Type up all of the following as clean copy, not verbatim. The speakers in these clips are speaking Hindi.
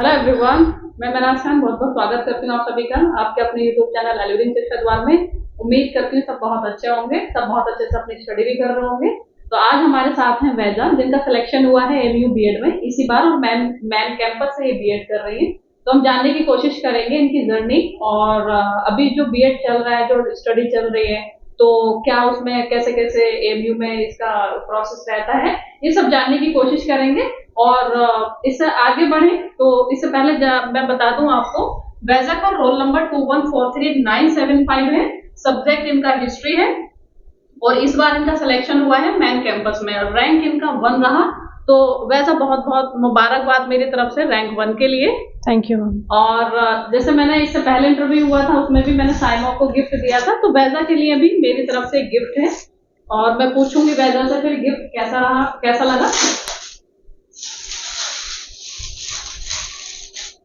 हेलो एवरीवन, मैं मनाज खान बहुत बहुत स्वागत करती हूँ आप सभी का आपके अपने यूट्यूब चैनल अलूरीन शिक्षा द्वार में। उम्मीद करती हूँ सब बहुत अच्छे होंगे, सब बहुत अच्छे से अपनी स्टडी भी कर रहे होंगे। तो आज हमारे साथ हैं वैजा, जिनका सिलेक्शन हुआ है एमयू बीएड में इसी बार और मैन मैन कैंपस से ये बीएड कर रही है। तो हम जानने की कोशिश करेंगे इनकी जर्नी और अभी जो बीएड चल रहा है, जो स्टडी चल रही है, तो क्या उसमें कैसे कैसे एमयू में इसका प्रोसेस रहता है, ये सब जानने की कोशिश करेंगे। और इससे आगे बढ़े तो इससे पहले मैं बता दूं आपको, वैजा का रोल नंबर 2143975 है। सब्जेक्ट इनका हिस्ट्री है और इस बार इनका सिलेक्शन हुआ है मैन कैंपस में। रैंक इनका 1 रहा। तो वैसा बहुत बहुत मुबारकबाद मेरी तरफ से रैंक 1 के लिए। Thank you ma'am. और जैसे मैंने इससे पहले इंटरव्यू हुआ था उसमें भी मैंने साइमो को गिफ्ट दिया था, तो वैजा के लिए भी मेरी तरफ से गिफ्ट है। और मैं पूछूंगी वैजा से फिर गिफ्ट कैसा रहा, कैसा लगा।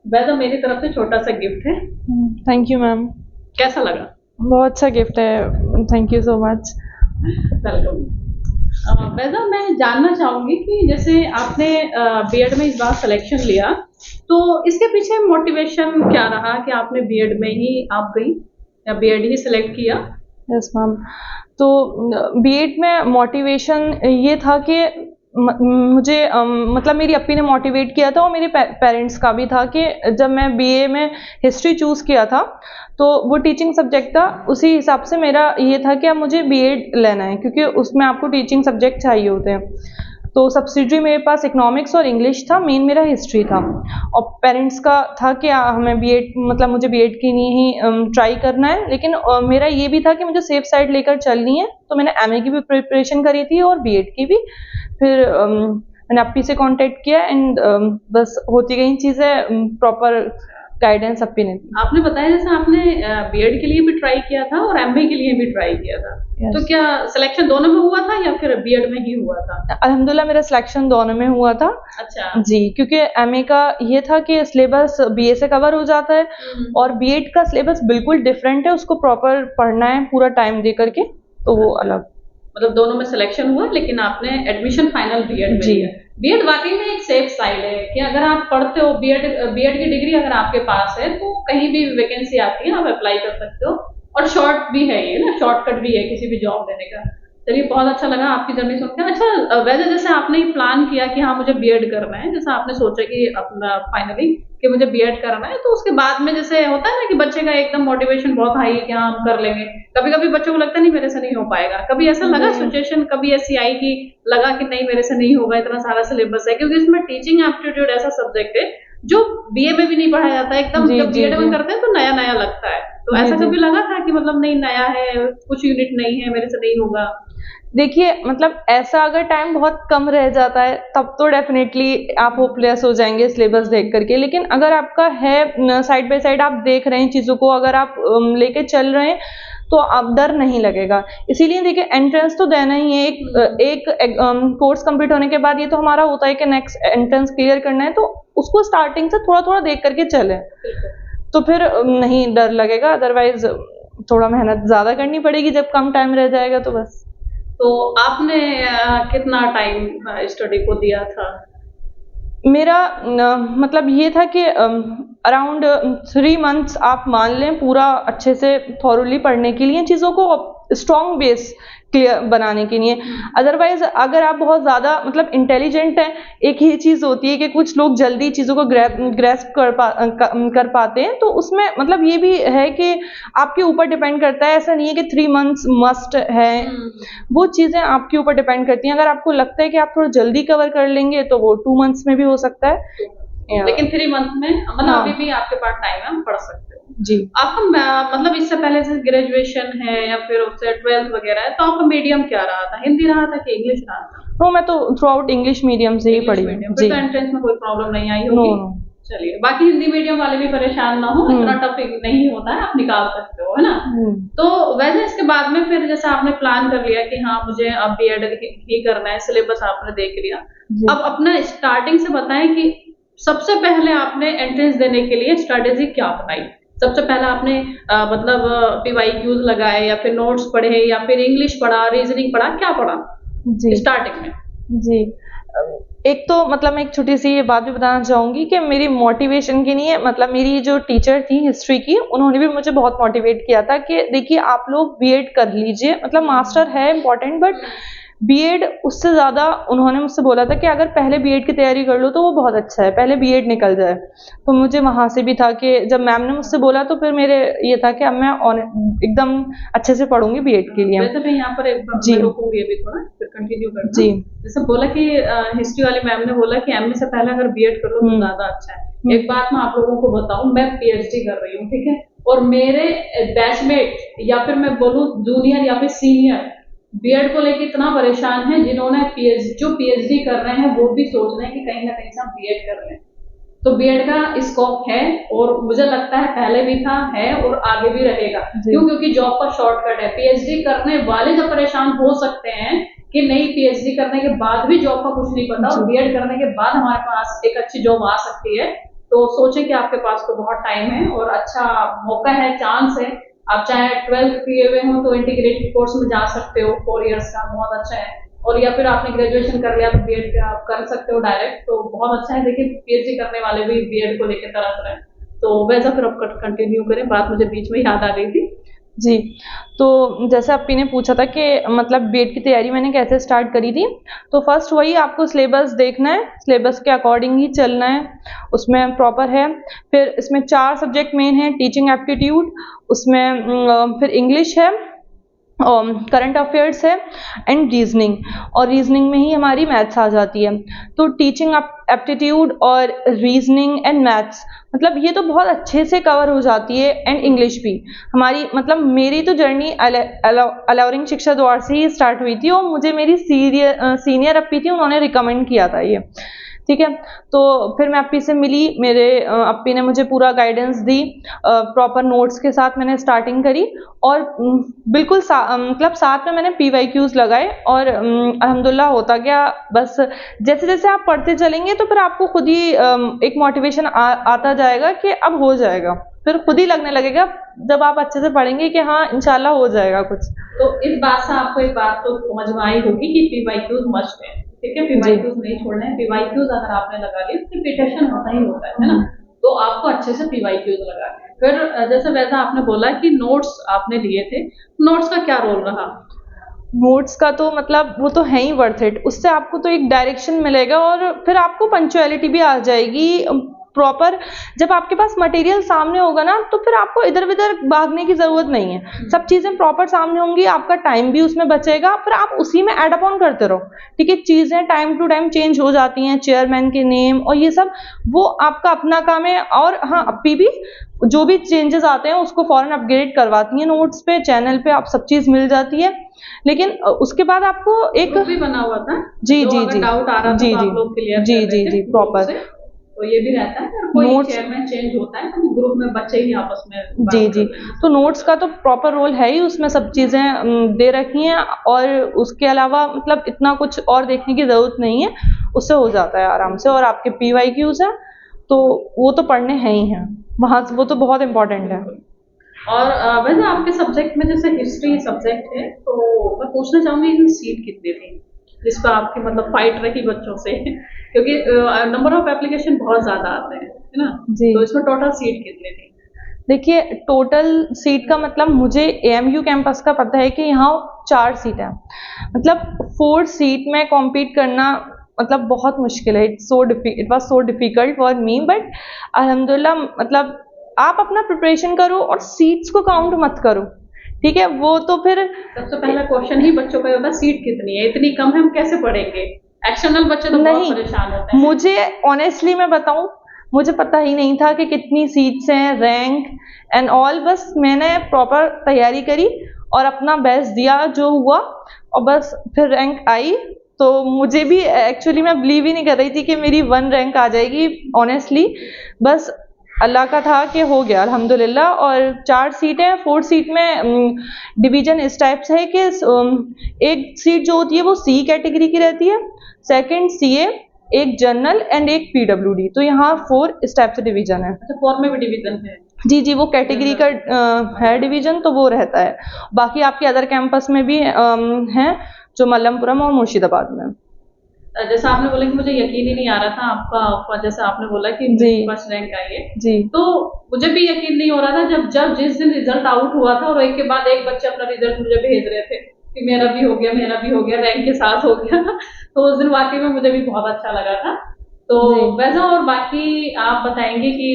वैसा मेरी तरफ से छोटा सा गिफ्ट है। Thank you ma'am. कैसा लगा? बहुत अच्छा गिफ्ट है, thank you so much. Welcome. वैसा मैं जानना चाहूंगी कि जैसे आपने बीएड में इस बार सिलेक्शन लिया, तो इसके पीछे मोटिवेशन क्या रहा कि आपने बीएड में ही आप गई या बीएड ही सिलेक्ट किया? Yes ma'am. तो बीएड में मोटिवेशन ये था कि मुझे मतलब मेरी अपी ने मोटिवेट किया था और मेरे पेरेंट्स का भी था कि जब मैं बीए में हिस्ट्री चूज़ किया था तो वो टीचिंग सब्जेक्ट था, उसी हिसाब से मेरा ये था कि अब मुझे बीएड लेना है क्योंकि उसमें आपको टीचिंग सब्जेक्ट चाहिए होते हैं। तो सब्सिडरी मेरे पास इकोनॉमिक्स और इंग्लिश था, मेन मेरा हिस्ट्री था। और पेरेंट्स का था कि हमें बीएड मतलब मुझे बीएड के लिए ही ट्राई करना है, लेकिन मेरा ये भी था कि मुझे सेफ साइड लेकर चलनी है। तो मैंने एमए की भी प्रिपरेशन करी थी और बीएड की भी। फिर मैंने अपी से कांटेक्ट किया एंड बस होती गई चीज़ें, प्रॉपर गाइडेंस अपी ने दी। आपने बताया जैसे आपने बीएड के लिए भी ट्राई किया था और एमए के लिए भी ट्राई किया था। Yes. तो क्या सिलेक्शन दोनों में हुआ था या फिर बीएड में ही हुआ था? अल्हम्दुलिल्लाह मेरा सिलेक्शन दोनों में हुआ था। अच्छा जी, क्योंकि एमए का ये था कि सिलेबस बीए से कवर हो जाता है और बीएड का सिलेबस बिल्कुल डिफरेंट है, उसको प्रॉपर पढ़ना है पूरा टाइम दे करके, तो वो अलग। मतलब दोनों में सिलेक्शन हुआ लेकिन आपने एडमिशन फाइनल बीएड में लिया। बीएड वाकई में एक सेफ साइड है कि अगर आप पढ़ते हो बीएड की डिग्री अगर आपके पास है तो कहीं भी वैकेंसी आती है आप अप्लाई कर सकते हो। और शॉर्ट भी है ये ना, शॉर्टकट भी है किसी भी जॉब लेने का। चलिए बहुत अच्छा लगा आपकी जर्नी सुनकर। अच्छा वैसे जैसे आपने प्लान किया कि हाँ मुझे बीएड करना है, जैसा आपने सोचा कि अपना फाइनली कि मुझे बीएड करना है, तो उसके बाद में जैसे होता है ना कि बच्चे का एकदम मोटिवेशन बहुत हाई है कि हाँ हम कर लेंगे। कभी कभी बच्चों को लगता है नहीं मेरे से नहीं हो पाएगा। कभी ऐसा लगा सिचुएशन, कभी ऐसी आई कि लगा कि नहीं मेरे से नहीं होगा, इतना सारा सिलेबस है, क्योंकि इसमें टीचिंग एप्टीट्यूड ऐसा सब्जेक्ट है जो बीए में भी नहीं पढ़ाया जाता है। एकदम जब बीएड में करते हैं तो नया नया लगता है। तो ऐसा कभी लगा था कि मतलब नहीं नया है, कुछ यूनिट नहीं है, मेरे से नहीं होगा? देखिए मतलब ऐसा अगर टाइम बहुत कम रह जाता है तब तो डेफिनेटली आप होपलेस हो जाएंगे सिलेबस देख करके, लेकिन अगर आपका है साइड बाय साइड आप देख रहे हैं चीज़ों को, अगर आप लेके चल रहे हैं तो आप डर नहीं लगेगा। इसीलिए देखिए एंट्रेंस तो देना ही है। एक कोर्स कंप्लीट होने के बाद ये तो हमारा होता है कि नेक्स्ट एंट्रेंस क्लियर करना है, तो उसको स्टार्टिंग से थोड़ा थोड़ा देख करके चलें तो फिर नहीं डर लगेगा। अदरवाइज थोड़ा मेहनत ज़्यादा करनी पड़ेगी जब कम टाइम रह जाएगा तो बस। तो आपने कितना टाइम स्टडी को दिया था? मेरा मतलब ये था कि अराउंड 3 मंथ्स आप मान लें पूरा अच्छे से थॉरोली पढ़ने के लिए, चीज़ों को स्ट्रॉन्ग बेस क्लियर बनाने के लिए। अदरवाइज अगर आप बहुत ज़्यादा मतलब इंटेलिजेंट हैं, एक ही चीज़ होती है कि कुछ लोग जल्दी चीज़ों को ग्रैस्प कर पाते हैं, तो उसमें मतलब ये भी है कि आपके ऊपर डिपेंड करता है। ऐसा नहीं है कि 3 मंथ्स मस्ट है, वो चीज़ें आपके ऊपर डिपेंड करती हैं। अगर आपको लगता है कि आप थोड़ा जल्दी कवर कर लेंगे तो वो 2 मंथ्स में भी हो सकता है, लेकिन 3 मंथ में मतलब अभी भी आपके पास टाइम है, हम पढ़ सकते हो जी। आपका मतलब इससे पहले से ग्रेजुएशन है या फिर उससे 12th वगैरह है, तो आपका मीडियम क्या रहा था? हिंदी रहा था कि इंग्लिश रहा था? तो मैं तो थ्रू आउट इंग्लिश मीडियम से ही पढ़ी हूँ। फिर तो एंट्रेंस में कोई प्रॉब्लम नहीं आई होगी। चलिए, बाकी हिंदी मीडियम वाले भी परेशान ना हो, इतना टफ नहीं होता है, आप निकाल सकते हो, है ना? तो वैसे इसके बाद में फिर जैसे आपने प्लान कर लिया कि हाँ मुझे अब बीएड ही करना है, सिलेबस आपने देख लिया, अब अपना स्टार्टिंग से बताएं कि सबसे पहले आपने एंट्रेंस देने के लिए स्ट्रेटेजी क्या अपनाई? सबसे पहले आपने मतलब पीवाईक्यूज लगाए या फिर नोट्स पढ़े या फिर इंग्लिश पढ़ा, रीजनिंग पढ़ा, क्या पढ़ा जी स्टार्टिंग में? जी एक तो मतलब मैं एक छोटी सी ये बात भी बताना चाहूँगी कि मेरी मोटिवेशन के लिए मतलब मेरी जो टीचर थी हिस्ट्री की, उन्होंने भी मुझे बहुत मोटिवेट किया था कि देखिए आप लोग बीएड कर लीजिए, मतलब मास्टर है इम्पॉर्टेंट बट बीएड उससे ज़्यादा, उन्होंने मुझसे बोला था कि अगर पहले बीएड की तैयारी कर लो तो वो बहुत अच्छा है, पहले बीएड निकल जाए। तो मुझे वहाँ से भी था कि जब मैम ने मुझसे बोला तो फिर मेरे ये था कि अब मैं एकदम अच्छे से पढ़ूंगी बीएड के लिए। वैसे मैं यहाँ पर एक बार जी रोकूंगी अभी थोड़ा, फिर कंटिन्यू करना। जी जैसे बोला कि हिस्ट्री वाली मैम ने बोला कि एमए से पहले अगर बीएड कर लो तो ज्यादा अच्छा है। एक बात मैं आप लोगों को बताऊं, मैं पीएचडी कर रही हूँ, ठीक है, और मेरे बैचमेट या फिर मैं बोलूँ जूनियर या फिर सीनियर बीएड को लेकर इतना परेशान है, जिन्होंने जो पीएचडी कर रहे हैं वो भी सोच रहे हैं कि कहीं ना कहीं से हम बीएड कर लें। तो बीएड का स्कोप है और मुझे लगता है पहले भी था, है और आगे भी रहेगा। क्यों? क्योंकि जॉब का शॉर्टकट है। पीएचडी करने वाले जब परेशान हो सकते हैं कि नहीं पीएचडी करने के बाद भी जॉब का कुछ नहीं पता और बीएड करने के बाद हमारे पास एक अच्छी जॉब आ सकती है, तो सोचे कि आपके पास तो बहुत टाइम है और अच्छा मौका है, चांस है। आप चाहे 12th किए हुए हो तो इंटीग्रेटेड कोर्स में जा सकते हो, 4 इयर्स का, बहुत अच्छा है। और या फिर आपने ग्रेजुएशन कर लिया तो बीएड आप कर सकते हो डायरेक्ट, तो बहुत अच्छा है। देखिए पीएचडी करने वाले भी बीएड को लेकर तरस रहे हैं। तो वैसा फिर आप कंटिन्यू करें, बात मुझे बीच में याद आ गई थी। जी, तो जैसे अपी ने पूछा था कि मतलब बीएड की तैयारी मैंने कैसे स्टार्ट करी थी, तो फर्स्ट वही आपको सिलेबस देखना है, सिलेबस के अकॉर्डिंग ही चलना है, उसमें प्रॉपर है। फिर इसमें 4 सब्जेक्ट मेन हैं, टीचिंग एप्टीट्यूड, उसमें फिर इंग्लिश है, करंट अफेयर्स है एंड रीजनिंग, और रीजनिंग में ही हमारी मैथ्स आ जाती है। तो टीचिंग एप्टीट्यूड और रीजनिंग एंड मैथ्स मतलब ये तो बहुत अच्छे से कवर हो जाती है, एंड इंग्लिश भी हमारी, मतलब मेरी तो जर्नी अलाउरिंग शिक्षा द्वार से ही स्टार्ट हुई थी और मुझे मेरी सीनियर अपी थी, उन्होंने रिकमेंड किया था ये, ठीक है। तो फिर मैं अपी से मिली, मेरे अपी ने मुझे पूरा गाइडेंस दी, प्रॉपर नोट्स के साथ मैंने स्टार्टिंग करी और बिल्कुल मतलब साथ में मैंने PYQs लगाए और अल्हम्दुलिल्लाह होता गया। बस जैसे जैसे आप पढ़ते चलेंगे तो फिर आपको खुद ही एक मोटिवेशन आता जाएगा कि अब हो जाएगा, फिर खुद ही लगने लगेगा जब आप अच्छे से पढ़ेंगे कि हाँ इंशाल्लाह हो जाएगा कुछ। तो इस बात से आपको एक बात तो समझ में आई होगी कि PYQs मस्ट है, ठीक है, PYQs नहीं छोड़ना है। PYQs अगर आपने लगा लिया तो रिपीटेशन होता ही होता है ना, तो आपको अच्छे से PYQs लगा। फिर जैसे वैसा आपने बोला कि नोट्स आपने लिए थे, नोट्स का क्या रोल रहा? नोट्स का तो मतलब वो तो है ही वर्थ इट, उससे आपको तो एक डायरेक्शन मिलेगा और फिर आपको पंक्चुअलिटी भी आ जाएगी प्रॉपर। जब आपके पास मटेरियल सामने होगा ना तो फिर आपको इधर उधर भागने की जरूरत नहीं है, सब चीजें प्रॉपर सामने होंगी, आपका टाइम भी उसमें बचेगा, फिर आप उसी में एड अपॉन करते रहो, ठीक है। चीजें टाइम टू टाइम चेंज हो जाती हैं, चेयरमैन के नेम और ये सब, वो आपका अपना काम है। और हाँ, अपी भी जो भी चेंजेस आते हैं उसको फौरन अपग्रेड करवाती हैं, नोट्स पे, चैनल पे आप सब चीज मिल जाती है। लेकिन उसके बाद आपको एक भी बना हुआ था, जी जी जी डाउट आ रहा था जी तो आप लोग क्लियर जी जी जी प्रॉपर, तो ये भी रहता है। और कोई चेयरमैन चेंज होता है तो ग्रुप में बच्चे ही आपस में जी जी, तो नोट्स का तो प्रॉपर रोल है ही, उसमें सब चीजें दे रखी हैं और उसके अलावा मतलब इतना कुछ और देखने की जरूरत नहीं है, उससे हो जाता है आराम से। और आपके PYQs हैं तो वो तो पढ़ने हैं ही हैं, वहां वो तो बहुत इंपॉर्टेंट है। और वैसे आपके सब्जेक्ट में जैसे हिस्ट्री सब्जेक्ट है, तो मैं पूछना चाहूंगी कि सीट कितनी थी जिस पर आपकी मतलब फाइट रही बच्चों से क्योंकि नंबर ऑफ एप्लीकेशन बहुत ज्यादा आते हैं, है ना जी। तो इसमें टोटल सीट कितनी थी? देखिए टोटल सीट का मतलब मुझे AMU कैंपस का पता है कि यहाँ 4 सीट है, मतलब 4 सीट में कॉम्पीट करना मतलब बहुत मुश्किल है। It was so difficult for me, but अल्हम्दुलिल्लाह मतलब आप अपना प्रिपरेशन करो और सीट्स को काउंट मत करो, ठीक है। वो तो फिर सबसे पहला क्वेश्चन ही बच्चों का होता है सीट कितनी है, इतनी कम है हम कैसे पढ़ेंगे। एक्शनल बच्चे तो बहुत परेशान होते हैं। मुझे ऑनेस्टली मैं बताऊं, मुझे पता ही नहीं था कि कितनी सीट्स हैं, रैंक एंड ऑल, बस मैंने प्रॉपर तैयारी करी और अपना बेस्ट दिया जो हुआ, और बस फिर रैंक आई। तो मुझे भी एक्चुअली मैं बिलीव ही नहीं कर रही थी कि मेरी 1 रैंक आ जाएगी, ऑनेस्टली बस अल्लाह का था कि हो गया अल्हम्दुलिल्लाह। और 4 सीटें, 4 सीट में डिवीजन इस टाइप से है कि एक सीट जो होती है वो C कैटेगरी की रहती है, सेकंड CA, एक जनरल एंड एक PWD, तो यहाँ 4 इस टाइप से डिवीजन है। अच्छा, 4 में भी डिवीजन है? जी जी, वो कैटेगरी का है डिवीजन, तो वो रहता है। बाकी आपके अदर कैंपस में भी हैं जो मल्लमपुरम और मुर्शिदाबाद में। जैसा आपने बोला कि मुझे यकीन ही नहीं आ रहा था आपका जैसे आपने बोला कि जी फर्स्ट रैंक आई है, जी तो मुझे भी यकीन नहीं हो रहा था जब जिस दिन रिजल्ट आउट हुआ था और एक के बाद एक बच्चे अपना रिजल्ट मुझे भेज रहे थे कि मेरा भी हो गया रैंक के साथ हो गया। तो उस दिन वाकई में मुझे भी बहुत अच्छा लगा था। तो जी वैसा और बाकी आप बताएंगे कि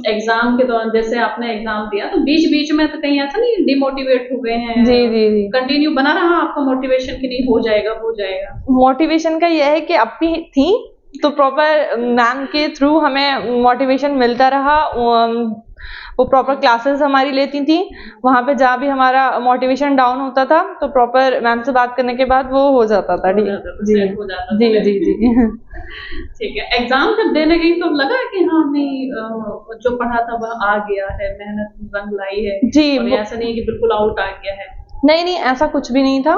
एग्जाम के दौरान जैसे आपने एग्जाम दिया तो बीच बीच में तो कहीं ऐसा नहीं डिमोटिवेट हो गए हैं, जी जी जी कंटिन्यू बना रहा आपका मोटिवेशन कि नहीं हो जाएगा हो जाएगा? मोटिवेशन का यह है कि अपनी थी तो प्रॉपर मैम के थ्रू हमें मोटिवेशन मिलता रहा। वो प्रॉपर क्लासेस हमारी लेती थी, वहाँ पे जहाँ भी हमारा मोटिवेशन डाउन होता था तो प्रॉपर मैम से बात करने के बाद वो हो जाता था। हो जी जाता था, जी सेट हो जाता था जी जी लेकिन जी ठीक है, एग्जाम जब देने गई तो लगा कि हाँ नहीं जो पढ़ा था वह आ गया है, मेहनत रंग लाई है, जी और ये ऐसा नहीं है कि बिल्कुल आउट आ गया है? नहीं नहीं ऐसा कुछ भी नहीं था।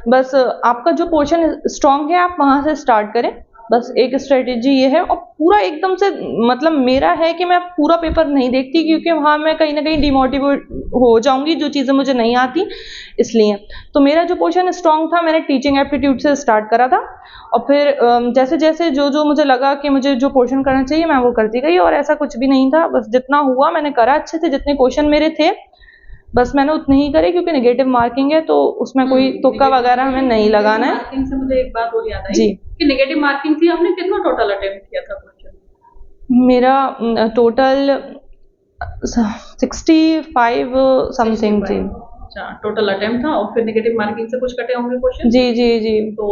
बस आपका जो पोर्शन स्ट्रांग है आप वहां से स्टार्ट करें, बस एक स्ट्रेटेजी ये है। और पूरा एकदम से मतलब मेरा है कि मैं पूरा पेपर नहीं देखती क्योंकि वहां मैं कहीं ना कहीं डिमोटिवेट हो जाऊंगी जो चीज़ें मुझे नहीं आती इसलिए। तो मेरा जो पोर्शन स्ट्रांग था मैंने टीचिंग एप्टीट्यूड से स्टार्ट करा था और फिर जैसे जैसे जो जो मुझे लगा कि मुझे जो पोर्शन करना चाहिए मैं वो करती गई और ऐसा कुछ भी नहीं था। बस जितना हुआ मैंने करा अच्छे से, जितने क्वेश्चन मेरे थे बस मैंने उतने ही करे क्योंकि नेगेटिव मार्किंग है तो उसमें कोई तुक्का वगैरह हमें नहीं लगाना है। मार्किंग से मुझे एक बात और याद आई जी कि नेगेटिव मार्किंग थी, आपने कितना टोटल अटेम्प्ट किया था क्वेश्चन? मेरा टोटल 65 समथिंग जी। अच्छा, टोटल अटेम्प्ट था और फिर नेगेटिव मार्किंग से कुछ कटे होंगे क्वेश्चन? जी जी जी तो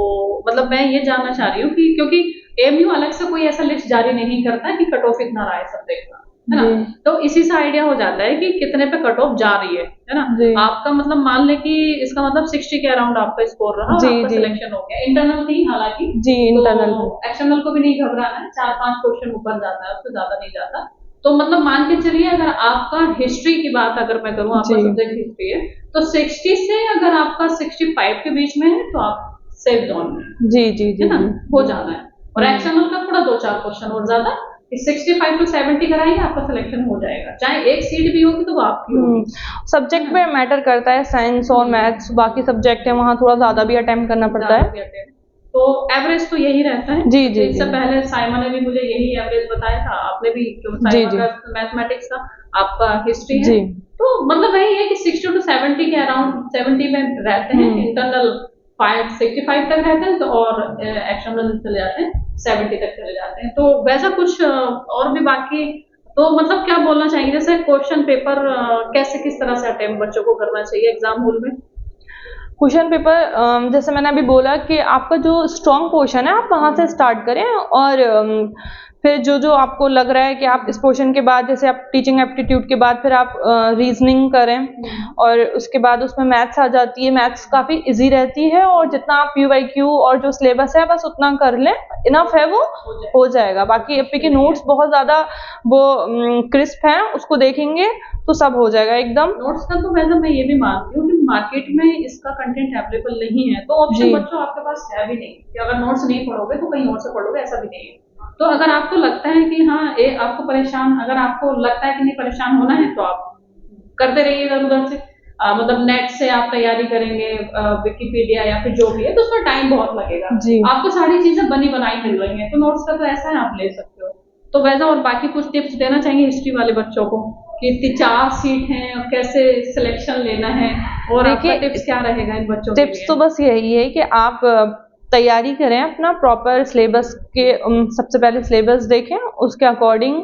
मतलब मैं ये जानना चाह रही हूँ कि क्योंकि एएमयू अलग से कोई ऐसा लिस्ट जारी नहीं करता कि कट ऑफ इतना रहा है सब्जेक्ट का, है ना? जी तो इसी से आइडिया हो जाता है कि कितने पे कट ऑफ जा रही है ना? जी आपका मतलब मान ले कि इसका मतलब 60 के अराउंड आपका स्कोर रहा और जी आपका जी सिलेक्शन हो गया। इंटरनल थी हालांकि, जी तो इंटरनल एक्सटर्नल को भी नहीं घबराना है, 4-5 क्वेश्चन ऊपर जाता है, उससे ज्यादा नहीं जाता। तो मतलब मान के चलिए अगर आपका हिस्ट्री की बात अगर मैं करूँ, आपका जी सब्जेक्ट हिस्ट्री है, तो 60 से अगर आपका 65 के बीच में है तो आप सेफ जोन में हैं, जी जी जी है ना? जी हो जाना है। और एक्सटर्नल का थोड़ा 2-4 क्वेश्चन और ज्यादा, 65 टू 70 कराएंगे आपका सिलेक्शन हो जाएगा, चाहे एक सीट भी होगी तो वो आपकी होगी। सब्जेक्ट पे मैटर करता है, साइंस और मैथ्स बाकी सब्जेक्ट है वहाँ थोड़ा ज़्यादा भी अटेम्प्ट करना पड़ता है। ज्यादा भी attempt। तो एवरेज तो यही रहता है। जी जी इससे जी पहले साइमा ने भी मुझे यही एवरेज बताया था, आपने भी, क्यों जी साइमा जी का मैथमेटिक्स था, आपका हिस्ट्री है, जी तो मतलब वही है कि 60 टू 70 के अराउंड 70 में रहते हैं। इंटरनल 65 तक रहते हैं तो और एक्सटर्नल चले जाते हैं 70 तक चले जाते हैं। तो वैसा कुछ और भी बाकी, तो मतलब क्या बोलना चाहिए, जैसे क्वेश्चन पेपर कैसे किस तरह से अटेम्प्ट बच्चों को करना चाहिए एग्जाम हॉल में? क्वेश्चन पेपर जैसे मैंने अभी बोला कि आपका जो स्ट्रॉन्ग पोर्शन है आप वहाँ से स्टार्ट करें और फिर जो जो आपको लग रहा है कि आप इस पोर्शन के बाद जैसे आप टीचिंग एप्टीट्यूड के बाद फिर आप रीजनिंग करें और उसके बाद उसमें मैथ्स आ जाती है। मैथ्स काफ़ी इजी रहती है और जितना आप PYQ और जो सिलेबस है बस उतना कर लें, इनफ है, वो हो जाएगा। बाकी एपी के नोट्स बहुत ज़्यादा वो क्रिस्प हैं, उसको देखेंगे तो सब हो जाएगा एकदम। नोट्स का तो वैसे मैं ये भी मानती हूँ कि मार्केट में इसका कंटेंट अवेलेबल नहीं है, तो ऑप्शन जी बच्चों आपके पास है भी नहीं कि अगर नोट्स नहीं पढ़ोगे तो कहीं और से पढ़ोगे, ऐसा भी नहीं है। तो अगर आपको लगता है कि हाँ आपको परेशान, अगर आपको लगता है कि नहीं परेशान होना है तो आप करते रहिए इधर उधर से, मतलब नेट से आप तैयारी करेंगे, विकिपीडिया या फिर जो भी है, तो उसमें टाइम बहुत लगेगा। जी आपको सारी चीजें बनी बनाई मिल रही हैं, तो नोट्स का तो ऐसा है आप ले सकते हो। तो वैसा और बाकी कुछ टिप्स देना चाहिए हिस्ट्री वाले बच्चों को कि 4 सीट हैं और कैसे सिलेक्शन लेना है, और आपका टिप्स क्या रहेगा इन बच्चों के लिए? टिप्स तो बस यही है कि आप तैयारी करें अपना प्रॉपर सिलेबस के। सबसे पहले सिलेबस देखें, उसके अकॉर्डिंग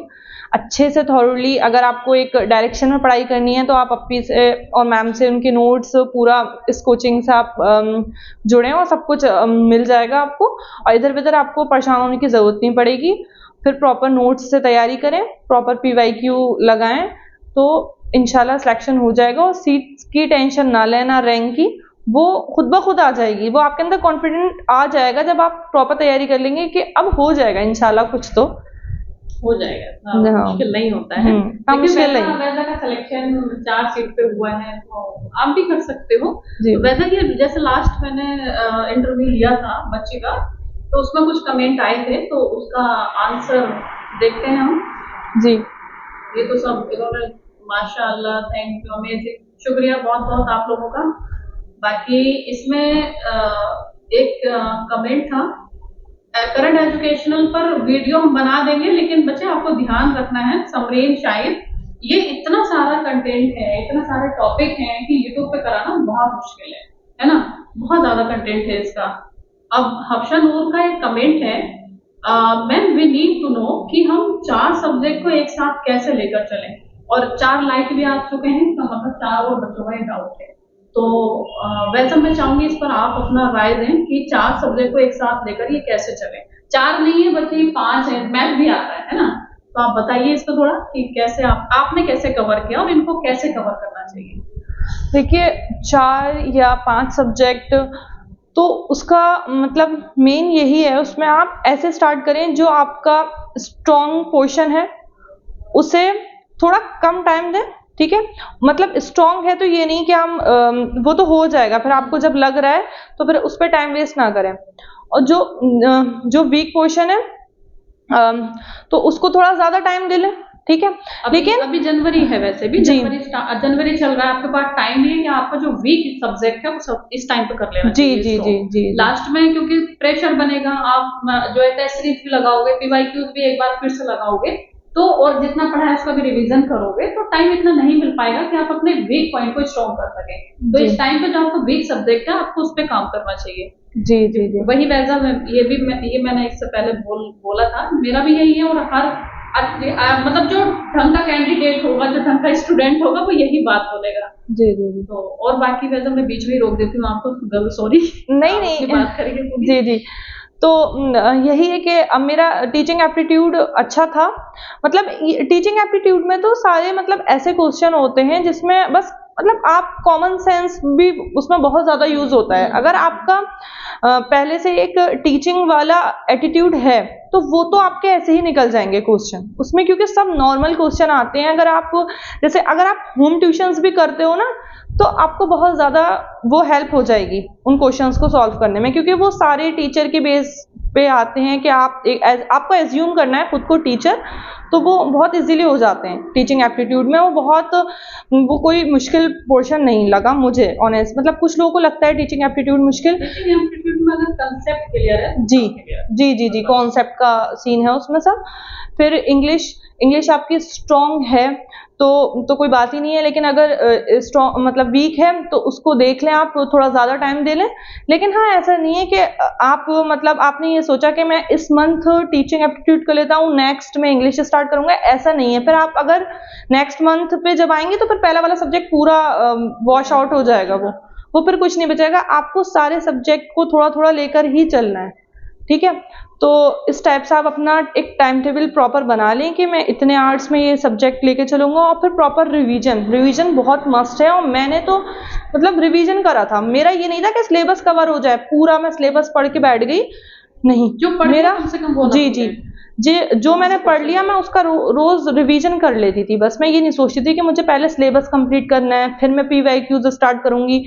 अच्छे से थॉरली, अगर आपको एक डायरेक्शन में पढ़ाई करनी है तो आप अपनी से और मैम से उनके नोट्स पूरा इस कोचिंग से आप जुड़ें और सब कुछ मिल जाएगा आपको और इधर उधर आपको परेशान होने की ज़रूरत नहीं पड़ेगी। फिर प्रॉपर नोट्स से तैयारी करें, प्रॉपर PYQ लगाएं तो इंशाल्लाह सिलेक्शन हो जाएगा। और सीट की टेंशन ना लेना, रैंक की, वो खुद ब खुद आ जाएगी, वो आपके अंदर कॉन्फिडेंट आ जाएगा जब आप प्रॉपर तैयारी कर लेंगे कि अब हो जाएगा इंशाल्लाह, कुछ तो हो जाएगा। हाँ, मुश्किल नहीं होता है। मुश्किल नहीं। वैसा का सिलेक्शन 4 सीट पे हुआ है तो आप भी कर सकते हो। जी तो वैसा कि जैसे लास्ट मैंने इंटरव्यू लिया था बच्ची का, तो उसमें कुछ कमेंट आए थे, तो उसका आंसर देखते हैं हम। जी ये तो सब इन्होंने, माशाअल्लाह, थैंक यू, अमेजिंग, शुक्रिया बहुत बहुत आप लोगों का। बाकी इसमें एक कमेंट था, करंट एजुकेशनल पर वीडियो हम बना देंगे, लेकिन बच्चे आपको ध्यान रखना है, समरीन शायद ये इतना सारा कंटेंट है, इतना सारे टॉपिक हैं कि यूट्यूब पे कराना बहुत मुश्किल है ना, बहुत ज्यादा कंटेंट है इसका। अब हफ्शा नूर का एक कमेंट है, ma'am we need to know कि हम 4 सब्जेक्ट को एक साथ कैसे लेकर चलें, और 4 लाइक भी आ चुके हैं, इसका मतलब 4 और बच्चों का डाउट है। तो वैसे मैं चाहूंगी इस पर आप अपना राय दें कि 4 सब्जेक्ट को एक साथ लेकर ये कैसे चले। 4 नहीं है बच्चे, 5 है, मैथ भी आता है ना, तो आप बताइए इस पर थोड़ा कि कैसे आपने कैसे कवर किया और इनको कैसे कवर करना चाहिए। देखिए 4 या 5 सब्जेक्ट तो उसका मतलब मेन यही है, उसमें आप ऐसे स्टार्ट करें जो आपका स्ट्रॉन्ग पोर्शन है उसे थोड़ा कम टाइम दें, ठीक है। मतलब स्ट्रॉन्ग है तो ये नहीं कि हम वो तो हो जाएगा, फिर आपको जब लग रहा है तो फिर उस पर टाइम वेस्ट ना करें। और जो वीक पोर्शन है तो उसको थोड़ा ज्यादा टाइम दे लें, ठीक है। लेकिन अभी जनवरी है, वैसे भी जनवरी चल रहा है, आपके पास टाइम है कि आपका जो वीक सब्जेक्ट है वो सब इस टाइम पे कर लेना चाहिए। जी लास्ट में क्योंकि प्रेशर बनेगा, आप जो है टेस्ट सीरीज भी लगाओगे, पीवाईक्यूज भी एक बार फिर से लगाओगे, तो और जितना पढ़ा है उसका भी रिवीजन करोगे, तो टाइम इतना नहीं मिल पाएगा कि आप अपने वीक पॉइंट को स्ट्रॉन्ग कर सकें। तो इस टाइम पे जो आपका वीक सब्जेक्ट है आपको उस पर काम करना चाहिए। जी वही वैसा ये मैंने इससे पहले बोला था, मेरा भी यही है। और हर मतलब जो ढंग का कैंडिडेट होगा, जो ढंग का स्टूडेंट होगा, वो यही बात बोलेगा। जी तो और बाकी वैसे मैं बीच में ही रोक देती हूँ आपको, सॉरी। नहीं बात करेंगे। जी तो यही है कि अब मेरा टीचिंग एप्टीट्यूड अच्छा था। मतलब टीचिंग एप्टीट्यूड में तो सारे मतलब ऐसे क्वेश्चन होते हैं जिसमें बस मतलब आप कॉमन सेंस भी उसमें बहुत ज़्यादा यूज होता है। अगर आपका पहले से एक टीचिंग वाला एटीट्यूड है तो वो तो आपके ऐसे ही निकल जाएंगे क्वेश्चन उसमें, क्योंकि सब नॉर्मल क्वेश्चन आते हैं। अगर आप जैसे अगर आप होम ट्यूशंस भी करते हो ना, तो आपको बहुत ज़्यादा वो हेल्प हो जाएगी उन क्वेश्चंस को सॉल्व करने में, क्योंकि वो सारे टीचर के बेस पे आते हैं कि आपको एज्यूम करना है खुद को टीचर, तो वो बहुत इजीली हो जाते हैं टीचिंग एप्टीट्यूड में। वो कोई मुश्किल पोर्शन नहीं लगा मुझे ऑनेस्ट। मतलब कुछ लोगों को लगता है टीचिंग एप्टीट्यूड मुश्किल, टीचिंग एप्टीट्यूड में अगर कांसेप्ट क्लियर है जी कॉन्सेप्ट का सीन है उसमें सब। फिर इंग्लिश आपकी स्ट्रॉन्ग है तो कोई बात ही नहीं है, लेकिन अगर स्ट्रॉन्ग मतलब वीक है तो उसको देख लें, आप थोड़ा ज़्यादा टाइम दे लें। लेकिन हाँ, ऐसा नहीं है कि आप मतलब आपने ये सोचा कि मैं इस मंथ टीचिंग एप्टीट्यूड कर लेता हूँ, नेक्स्ट में इंग्लिश स्टार्ट करूँगा, ऐसा नहीं है। फिर आप अगर नेक्स्ट मंथ पे जब आएंगे तो फिर पहला वाला सब्जेक्ट पूरा वॉश आउट हो जाएगा, वो फिर कुछ नहीं बचेगा। आपको सारे सब्जेक्ट को थोड़ा थोड़ा लेकर ही चलना है, ठीक है। तो इस टाइप से आप अपना एक टाइम टेबल प्रॉपर बना लें कि मैं इतने आवर्स में ये सब्जेक्ट लेके चलूँगा। और फिर प्रॉपर रिवीजन बहुत मस्ट है। और मैंने तो मतलब रिवीजन करा था, मेरा ये नहीं था कि सिलेबस कवर हो जाए, पूरा मैं सिलेबस पढ़ के बैठ गई, नहीं। जो मेरा कम से कम जो मैंने पढ़ लिया मैं उसका रोज रिवीजन कर लेती थी। बस मैं ये नहीं सोचती थी कि मुझे पहले सिलेबस कंप्लीट करना है फिर मैं पीवाईक्यूज स्टार्ट करूंगी।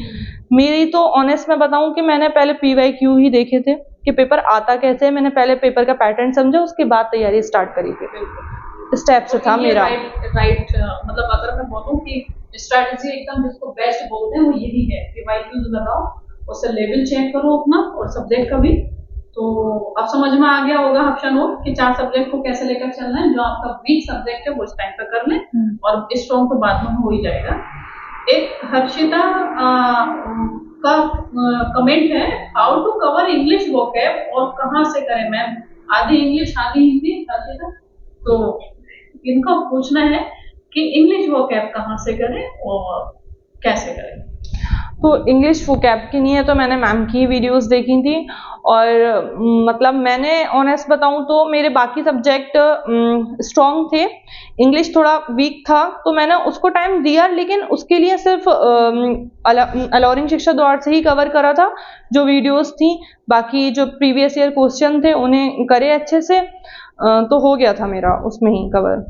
मेरी तो ऑनेस्ट मैं बताऊं कि मैंने पहले पीवाईक्यू ही देखे थे कि पेपर आता कैसे है। मैंने पहले पेपर का पैटर्न समझा, उसके बाद तैयारी स्टार्ट करी थी। स्टेप से था मेरा राइट। मतलब अगर मैं बोलूं कि स्ट्रैटेजी एकदम जिसको बेस्ट बोलते हैं वो यही है, पीवाईक्यूज लगाओ, उससे लेवल चेक करो अपना और सब्जेक्ट का भी। तो अब समझ में आ गया होगा हफ्शा नूर कि 4 सब्जेक्ट को कैसे लेकर चलना है। जो आपका वीक सब्जेक्ट है वो इस टाइम पे कर लें और स्ट्रॉन्ग तो बाद में हो ही जाएगा। एक हर्षिता का कमेंट है, how to cover English vocab और कहाँ से करें मैम, आधी इंग्लिश आधी हिंदी। हर्षिता, तो इनका पूछना है कि इंग्लिश वोकैब कहाँ से करें और कैसे करें। तो इंग्लिश वोकैब की नहीं है तो मैंने मैम की वीडियोस देखी थी। और मतलब मैंने ऑनेस्ट बताऊं तो मेरे बाकी सब्जेक्ट स्ट्रॉन्ग थे, इंग्लिश थोड़ा वीक था, तो मैंने उसको टाइम दिया। लेकिन उसके लिए सिर्फ अलोरिंग शिक्षा द्वार से ही कवर करा था जो वीडियोस थी। बाकी जो प्रीवियस ईयर क्वेश्चन थे उन्हें करे अच्छे से, तो हो गया था मेरा उसमें ही कवर।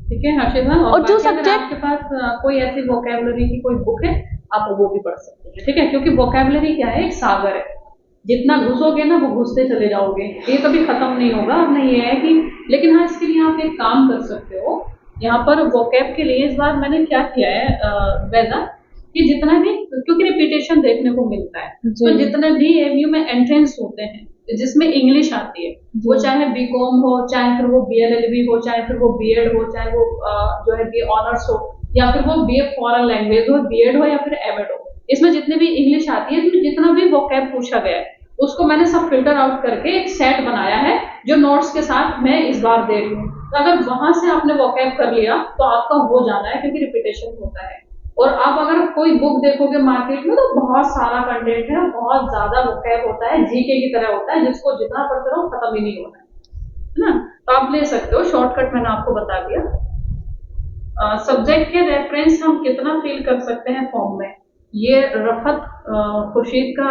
ठीक है हर्षिता, और जो सब्जेक्ट आपके पास कोई ऐसी वोकैबुलरी की कोई बुक है आप वो भी पढ़ सकते हैं, ठीक है। क्योंकि वोकैबुलरी क्या है, एक सागर है, जितना घुसोगे ना वो घुसते चले जाओगे, ये कभी खत्म नहीं होगा। अब नहीं ये है कि, लेकिन हाँ इसके लिए आप एक काम कर सकते हो। यहाँ पर वोकैब के लिए इस बार मैंने क्या किया है वैसा कि जितना भी, क्योंकि रिपीटेशन देखने को मिलता है, तो जितने भी एमयू में एंट्रेंस होते हैं जिसमें इंग्लिश आती है, वो चाहे बीकॉम हो, चाहे फिर वो बीएलएलबी हो, चाहे फिर वो बीएड हो, चाहे वो जो है बी ऑनर्स हो, या फिर वो बीए फॉरेन लैंग्वेज हो, बीएड हो या फिर एमएड हो, इसमें जितने भी इंग्लिश आती है, इसमें जितना भी वोकैब पूछा गया है उसको मैंने सब फिल्टर आउट करके एक सेट बनाया है जो नोट्स के साथ मैं इस बार दे रही हूँ। तो अगर वहां से आपने वोकैब कर लिया तो आपका हो जाना है, क्योंकि रिपीटेशन होता है। और आप अगर कोई बुक देखोगे मार्केट में तो बहुत सारा कंटेंट है, बहुत ज्यादा वोकैब होता है, जीके की तरह होता है, जिसको जितना पढ़ते रहो खत्म ही नहीं होना है ना। तो आप ले सकते हो, शॉर्टकट मैंने आपको बता दिया। सब्जेक्ट के रेफरेंस हम कितना फिल कर सकते हैं फॉर्म में, ये रफत खुर्शीद का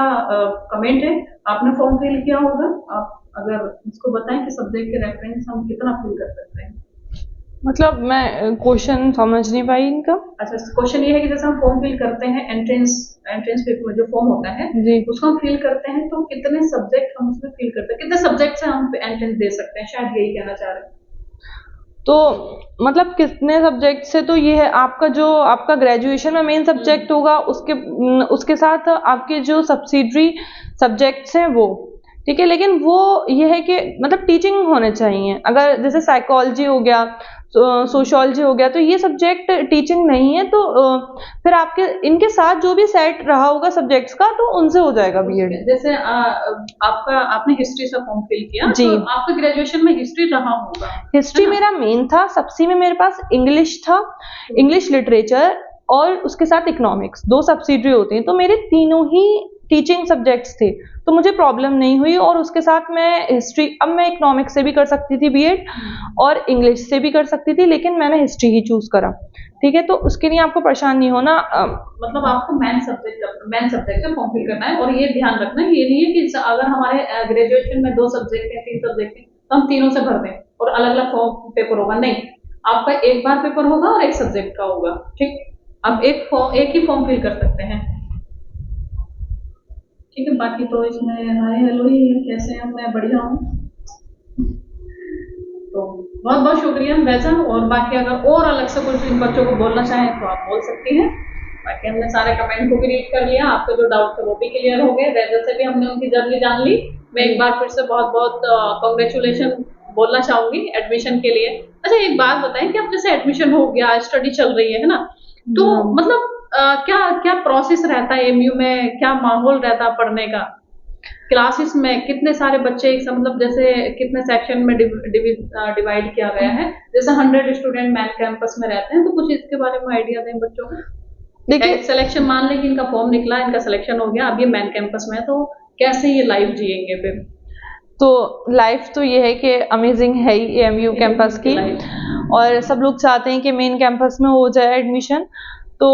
कमेंट है, आपने फॉर्म फिल किया होगा, आप अगर इसको बताएं कि सब्जेक्ट के रेफरेंस हम कितना फिल कर सकते हैं। मतलब मैं क्वेश्चन समझ नहीं पाई इनका। अच्छा, क्वेश्चन ये है कि जैसे हम फॉर्म फिल करते हैं एंट्रेंस पेपर में जो फॉर्म होता है जी, उसको हम फिल करते हैं, तो कितने सब्जेक्ट हम उसमें फिल करते हैं, कितने सब्जेक्ट से हम एंट्रेंस दे सकते हैं, शायद यही कहना चाह रहे हैं। तो मतलब कितने सब्जेक्ट से, तो ये है आपका जो आपका ग्रेजुएशन में मेन सब्जेक्ट होगा, उसके साथ आपके जो सब्सिडरी सब्जेक्ट्स हैं वो, ठीक है। लेकिन वो ये है कि मतलब टीचिंग होने चाहिए। अगर जैसे साइकोलॉजी हो गया, सोशियोलॉजी हो गया, तो ये सब्जेक्ट टीचिंग नहीं है, तो फिर आपके इनके साथ जो भी सेट रहा होगा सब्जेक्ट्स का तो उनसे हो जाएगा बीएड। जैसे आपने हिस्ट्री से फॉर्म फिल किया जी, तो आपका ग्रेजुएशन में हिस्ट्री रहा होगा। हिस्ट्री मेरा मेन था, सबसी में मेरे पास इंग्लिश था, इंग्लिश लिटरेचर और उसके साथ इकोनॉमिक्स, 2 सब्सिडरी होते हैं, तो मेरे तीनों ही टीचिंग सब्जेक्ट्स थे, तो मुझे प्रॉब्लम नहीं हुई। और उसके साथ मैं हिस्ट्री, अब मैं इकोनॉमिक्स से भी कर सकती थी बीएड और इंग्लिश से भी कर सकती थी, लेकिन मैंने हिस्ट्री ही चूज करा, ठीक है। तो उसके लिए आपको परेशान नहीं होना। मतलब आपको मेन सब्जेक्ट से फॉर्म फिल करना है, और ये ध्यान रखना है, ये नहीं है कि अगर हमारे ग्रेजुएशन में 2 सब्जेक्ट है, 3 सब्जेक्ट है, तो हम तीनों से भर दें और अलग अलग फॉर्म पेपर होगा, नहीं, आपका एक बार पेपर होगा और एक सब्जेक्ट का होगा, ठीक। आप एक ही फॉर्म फिल कर सकते हैं, ठीक है। बाकी तो इसमें हाय हेलो ही है, कैसे हैं, मैं बढ़िया हूँ। तो बहुत बहुत शुक्रिया वैसा, और बाकी अगर और अलग से कुछ इन बच्चों को बोलना चाहें तो आप बोल सकती हैं। बाकी हमने सारे कमेंट को भी रीड कर लिया, आपके जो डाउट थे वो भी क्लियर हो गए, वैसे से भी हमने उनकी जर्नी जान ली। मैं एक बार फिर से बहुत बहुत कॉन्ग्रेचुलेशन बोलना चाहूंगी एडमिशन के लिए। अच्छा, एक बात बताएं कि अब जैसे एडमिशन हो गया, स्टडी चल रही है ना, तो मतलब क्या क्या प्रोसेस रहता है एमयू में, क्या माहौल रहता है पढ़ने का, क्लासेस में कितने सारे बच्चे एक मतलब जैसे कितने सेक्शन में डिवाइड किया गया है, जैसे 100 स्टूडेंट मैन कैंपस में रहते हैं, तो कुछ इसके बारे में आइडिया दें बच्चों को। देखिए, सिलेक्शन मान लें कि इनका फॉर्म निकला, इनका सिलेक्शन हो गया, अब ये मैन कैंपस में, तो कैसे ये लाइफ जिएंगे फिर। तो लाइफ तो ये है कि अमेजिंग है ही एमयू कैंपस की, और सब लोग चाहते हैं कि मेन कैंपस में हो जाए एडमिशन। तो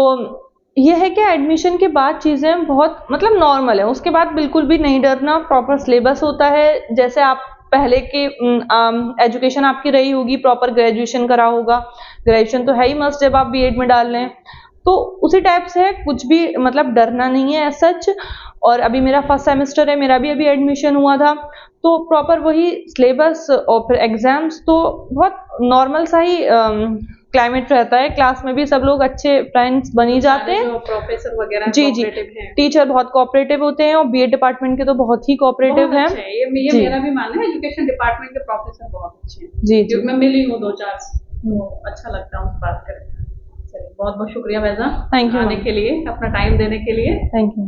ये है कि एडमिशन के बाद चीज़ें बहुत मतलब नॉर्मल है, उसके बाद बिल्कुल भी नहीं डरना। प्रॉपर सिलेबस होता है, जैसे आप पहले की एजुकेशन आपकी रही होगी, प्रॉपर ग्रेजुएशन करा होगा, ग्रेजुएशन तो है ही मस्ट जब आप बीएड में डाल रहे हैं, तो उसी टाइप से है, कुछ भी मतलब डरना नहीं है सच। और अभी मेरा फर्स्ट सेमेस्टर है, मेरा भी अभी एडमिशन हुआ था, तो प्रॉपर वही सिलेबस और फिर एग्जाम्स, तो बहुत नॉर्मल सा ही क्लाइमेट रहता है। क्लास में भी सब लोग अच्छे फ्रेंड्स बनी जाते हैं, जो प्रोफेसर वगैरह जी जी, टीचर बहुत कोऑपरेटिव होते हैं, और बीएड डिपार्टमेंट के तो बहुत ही कोऑपरेटिव हैं। ये मेरा भी मानना है, एजुकेशन डिपार्टमेंट के प्रोफेसर बहुत अच्छे हैं जी जी, मैं मिली हूँ 2-4, तो अच्छा लगता है उनसे बात करके। चलिए, बहुत बहुत शुक्रिया वैजा थैंक यू आने के लिए, अपना टाइम देने के लिए, थैंक यू।